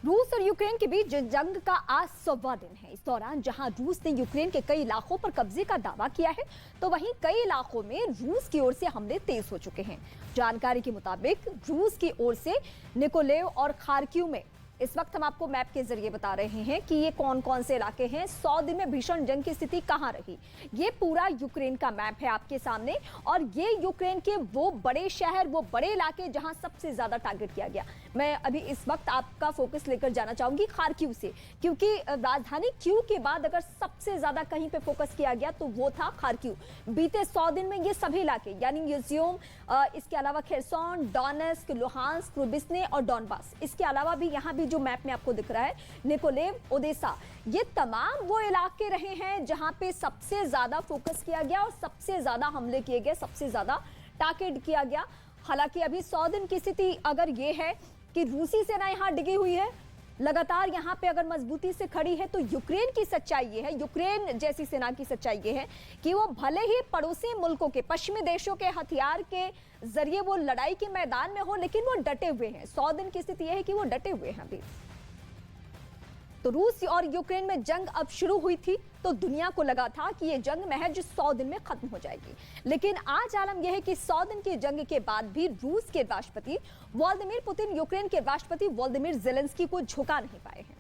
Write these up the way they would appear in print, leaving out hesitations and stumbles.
रूस और यूक्रेन के बीच जंग का आज 100वां दिन है। इस दौरान जहां रूस ने यूक्रेन के कई इलाकों पर कब्जे का दावा किया है, तो वहीं कई इलाकों में रूस की ओर से हमले तेज हो चुके हैं। जानकारी के मुताबिक रूस की ओर से निकोलेव और खार्किव में इस वक्त हम आपको मैप के जरिए बता रहे हैं कि ये कौन कौन से इलाके हैं। 100 दिन में भीषण जंग की स्थिति कहां रही, ये पूरा यूक्रेन का मैप है आपके सामने। और ये यूक्रेन के वो बड़े शहर, वो बड़े इलाके जहां सबसे ज्यादा टारगेट किया गया। मैं अभी इस वक्त आपका फोकस लेकर जाना चाहूंगी खार्किव से, क्योंकि राजधानी क्यू के बाद अगर सबसे ज्यादा कहीं पे फोकस किया गया तो वो था खार्किव। बीते 100 दिन में ये सभी इलाके यानी यूजियम, इसके अलावा खेरसोन, डोनेट्स्क, लुहांस्क, रुबिस्ने और डॉनबास, इसके अलावा भी यहाँ भी जो मैप में आपको दिख रहा है निकोलेव, ओडेसा, ये तमाम वो इलाके रहे हैं जहां पे सबसे ज्यादा फोकस किया गया और सबसे ज्यादा हमले किए गए, सबसे ज्यादा टारगेट किया गया। हालांकि अभी 100 दिन की स्थिति अगर ये है कि रूसी सेना यहां डिगी हुई है, लगातार यहां पे अगर मजबूती से खड़ी है, तो यूक्रेन की सच्चाई ये है, यूक्रेन जैसी सेना की सच्चाई ये है कि वो भले ही पड़ोसी मुल्कों के, पश्चिमी देशों के हथियार के जरिए वो लड़ाई के मैदान में हो, लेकिन वो डटे हुए हैं। 100 दिन की स्थिति यह है कि वो डटे हुए हैं अभी। तो रूस और यूक्रेन में जंग अब शुरू हुई थी तो दुनिया को लगा था कि ये जंग महज 100 दिन में खत्म हो जाएगी, लेकिन आज आलम यह है कि 100 दिन की जंग के बाद भी रूस के राष्ट्रपति व्लादिमीर पुतिन यूक्रेन के राष्ट्रपति वोलोदिमीर ज़ेलेंस्की को झुका नहीं पाए हैं।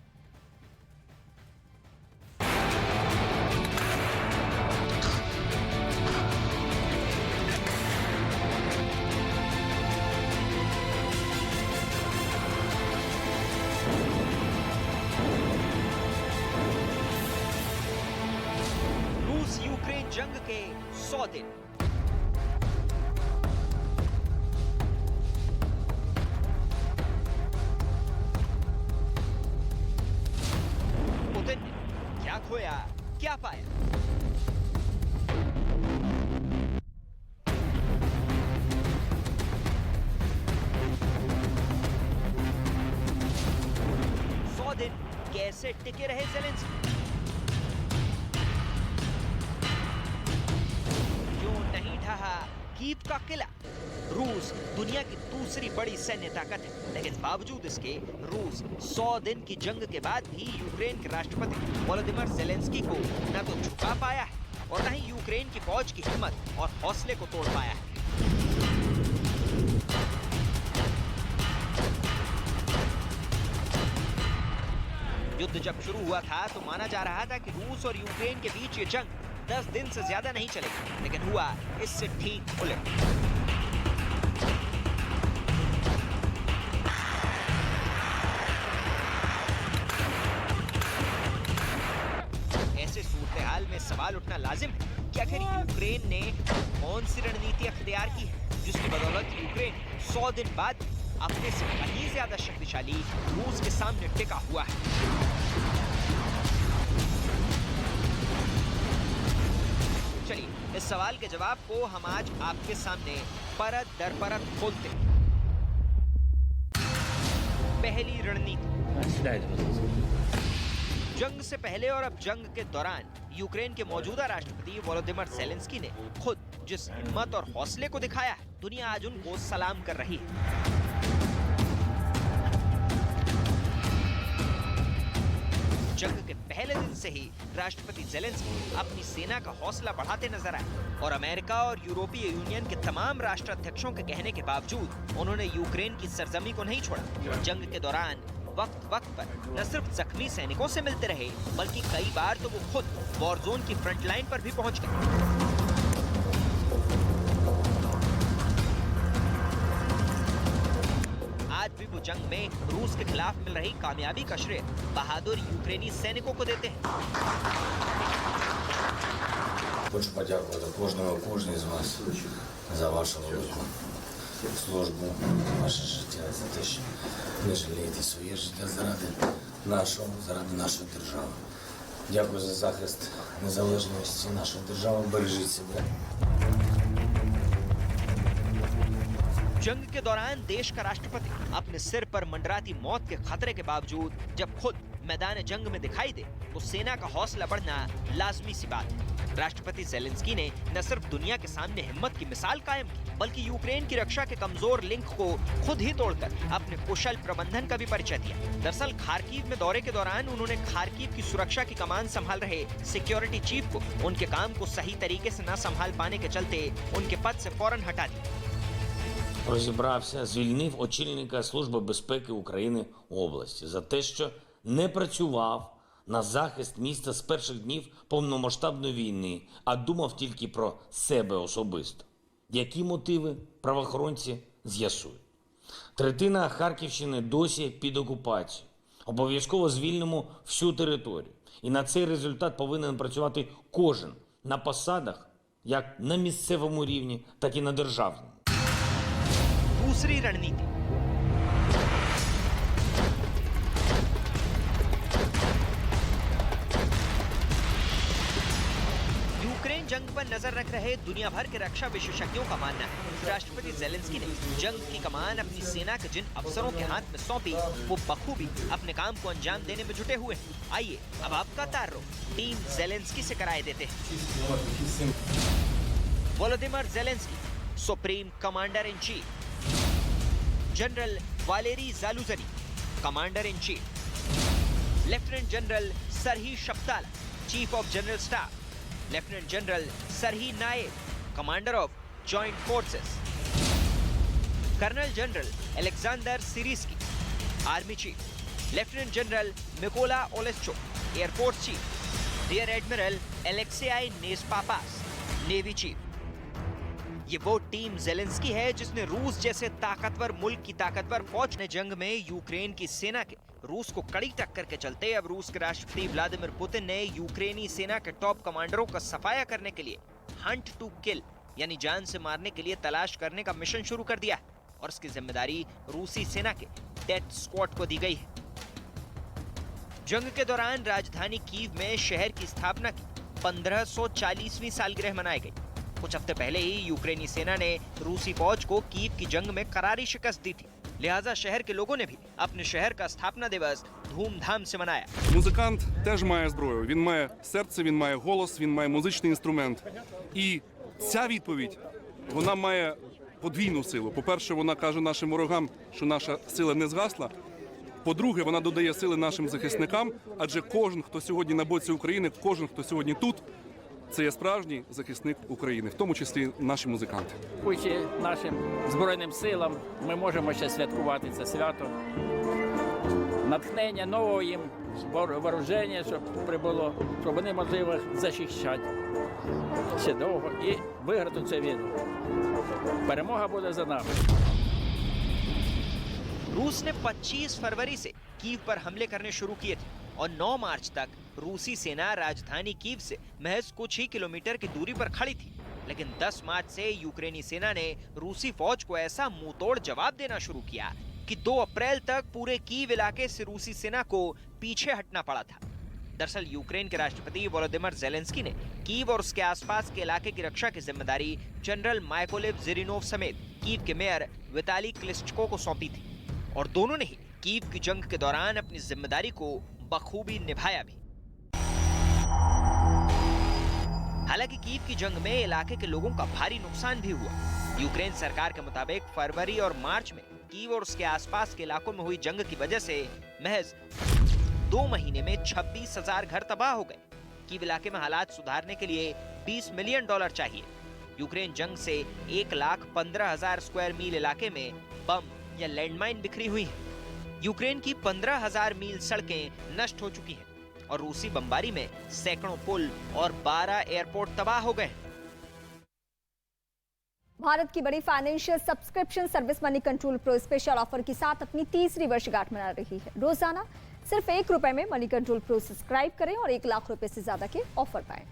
यूक्रेन जंग के 100 दिन। पुतिन ने क्या खोया, क्या पाया? दिन कैसे टिके रहे ज़ेलेंस्की? क्यों नहीं ढहा कीव का किला? रूस दुनिया की दूसरी बड़ी सैन्य ताकत है, लेकिन बावजूद इसके रूस 100 दिन की जंग के बाद भी यूक्रेन के राष्ट्रपति वोलोदिमीर ज़ेलेंस्की को न तो झुका पाया है और न ही यूक्रेन की फौज की हिम्मत और हौसले को तोड़ पाया है। युद्ध जब शुरू हुआ था तो माना जा रहा था कि रूस और यूक्रेन के बीच ये जंग 10 दिन से ज्यादा नहीं चलेगी, लेकिन हुआ इससे ठीक उलट। ऐसे सूरत-ए-हाल में सवाल उठना लाजिम है कि आखिर यूक्रेन ने कौन सी रणनीति अख्तियार की है जिसकी बदौलत यूक्रेन 100 दिन बाद अपने से कहीं ज्यादा शक्तिशाली रूस के सामने टिका हुआ है। चलिए इस सवाल के जवाब को हम आज आपके सामने परत दर परत खोलते हैं। पहली रणनीति। जंग से पहले और अब जंग के दौरान यूक्रेन के मौजूदा राष्ट्रपति वोलोदिमीर ज़ेलेंस्की ने खुद जिस हिम्मत और हौसले को दिखाया है, दुनिया आज उनको सलाम कर रही है। जंग के पहले दिन से ही राष्ट्रपति ज़ेलेंस्की अपनी सेना का हौसला बढ़ाते नजर आए और अमेरिका और यूरोपीय यूनियन के तमाम राष्ट्राध्यक्षों के कहने के बावजूद उन्होंने यूक्रेन की सरजमी को नहीं छोड़ा। जंग के दौरान वक्त वक्त पर न सिर्फ जख्मी सैनिकों से मिलते रहे, बल्कि कई बार तो वो खुद वॉर जोन की फ्रंट लाइन पर भी पहुंच गए। आज भी वो जंग में रूस के खिलाफ मिल रही कामयाबी का श्रेय बहादुर यूक्रेनी सैनिकों को देते हैं। Хочу подякувати кожній з вас за вашу велику службу, ваше життя, за те, що не жалієте своє життя заради нашої держави. Дякую за захист незалежності нашої держави. Бережіть себе. जंग के दौरान देश का राष्ट्रपति अपने सिर पर मंडराती मौत के खतरे के बावजूद जब खुद मैदान जंग में दिखाई दे तो सेना का हौसला बढ़ना लाजमी सी बात है। राष्ट्रपति जेलेंस्की ने न सिर्फ दुनिया के सामने हिम्मत की मिसाल कायम की, बल्कि यूक्रेन की रक्षा के कमजोर लिंक को खुद ही तोड़कर अपने कुशल प्रबंधन का भी परिचय दिया। दरअसल खार्किव में दौरे के दौरान उन्होंने खार्किव की सुरक्षा की कमान संभाल रहे सिक्योरिटी चीफ को उनके काम को सही तरीके से न संभाल पाने के चलते उनके पद से फौरन हटा दिया। Розібрався, звільнив очільника Служби безпеки України області за те, що не працював на захист міста з перших днів повномасштабної війни, а думав тільки про себе особисто. Які мотиви правоохоронці з'ясують. Третина Харківщини досі під окупацією. Обов'язково звільнимо всю територію. І на цей результат повинен працювати кожен на посадах, як на місцевому рівні, так і на державному. दूसरी रणनीति। यूक्रेन जंग पर नजर रख रहे दुनिया भर के रक्षा विशेषज्ञों का मानना है राष्ट्रपति जेलेंस्की ने जंग की कमान अपनी सेना के जिन अफसरों के हाथ में सौंपी वो बखूबी अपने काम को अंजाम देने में जुटे हुए हैं। आइए अब आपका तारुफ टीम जेलेंस्की से कराए देते हैं। Volodymyr Zelensky, supreme commander in chief. General Valery Zaluzhny, commander in chief. Lieutenant general Serhiy Shaptala, chief of general staff. Lieutenant general Serhiy Naiev, commander of joint forces. Colonel general Alexander Syrskyi, army chief. Lieutenant general Mykola Oleshchuk, air force chief. Rear admiral Oleksiy Neizhpapa, navy chief. ये वो team Zelensky है जिसने रूस जैसे ताकतवर मुल्क की ताकतवर फौज ने जंग में यूक्रेन की सेना के रूस को कड़ी टक्कर के चलते अब रूस के राष्ट्रपति व्लादिमीर पुतिन ने यूक्रेनी सेना के टॉप कमांडरों का सफाया करने के लिए हंट टू किल यानी जान से मारने के लिए तलाश करने का मिशन शुरू कर दिया है और इसकी जिम्मेदारी रूसी सेना के डेथ स्क्वाड को दी गई है। जंग के दौरान राजधानी कीव में शहर की स्थापना की 1540वीं सालगिरह मनाई गई। कुछ हफ्ते पहले ही यूक्रेनी सेना ने रूसी फौज को कीव की जंग में करारी शिकस्त दी थी, लिहाजा शहर के लोगों ने भी अपने शहर का स्थापना दिवस धूमधाम से मनाया। Музикант теж має зброю. Він має серце, він має голос, він має музичний інструмент. І ця відповідь, вона має подвійну силу. По-перше, вона каже нашим ворогам, що наша сила не згасла. По-друге, вона додає сили нашим захисникам, адже кожен, хто сьогодні на боці України, кожен, хто сьогодні тут, це є справжній захисник України, в тому числі наші музиканти. Дякуючи нашим Збройним силам, ми можемо ще святкувати це свято. Натхнення нового їм вооруження, щоб прибуло, щоб вони могли захищати ще довго і виграти цю війну. Перемога буде за нами. रूस ने 25 फरवरी से कीव पर हमले करने शुरू किए थे और 9 मार्च तक रूसी सेना राजधानी कीव से महज कुछ ही किलोमीटर की दूरी पर खड़ी थी। लेकिन 10 मार्च से यूक्रेनी सेना ने रूसी फौज को ऐसा मुंहतोड़ जवाब देना शुरू किया कि 2 अप्रैल तक पूरे कीव इलाके से रूसी सेना को पीछे हटना पड़ा था। दरअसल यूक्रेन के राष्ट्रपति वोलोदिमीर जेलेंस्की ने कीव और उसके आसपास के इलाके की रक्षा की जिम्मेदारी जनरल माइकोलेव जिरिनोव समेत कीव के मेयर विताली क्लिस्चको को सौंपी थी और दोनों ने ही कीव की जंग के दौरान अपनी जिम्मेदारी को बखूबी निभाया भी। हालांकि कीव की जंग में इलाके के लोगों का भारी नुकसान भी हुआ। यूक्रेन सरकार के मुताबिक फरवरी और मार्च में कीव और उसके आसपास के इलाकों में हुई जंग की वजह से महज 2 महीने में 26,000 घर तबाह हो गए। कीव इलाके में हालात सुधारने के लिए $20 मिलियन चाहिए। यूक्रेन जंग से 1,15,000 स्क्वायर मील इलाके में बम या लैंडमाइन बिखरी हुई हैं। यूक्रेन की 15,000 मील सड़कें नष्ट हो चुकी हैं और रूसी बमबारी में सैकड़ों पुल और 12 एयरपोर्ट तबाह हो गए। भारत की बड़ी financial subscription service money control pro special offer के साथ अपनी 3री वर्षगांठ मना रही है। रोजाना सिर्फ ₹1 में मनी कंट्रोल प्रो सब्सक्राइब करें और ₹1 लाख से ज्यादा के ऑफर पाएं।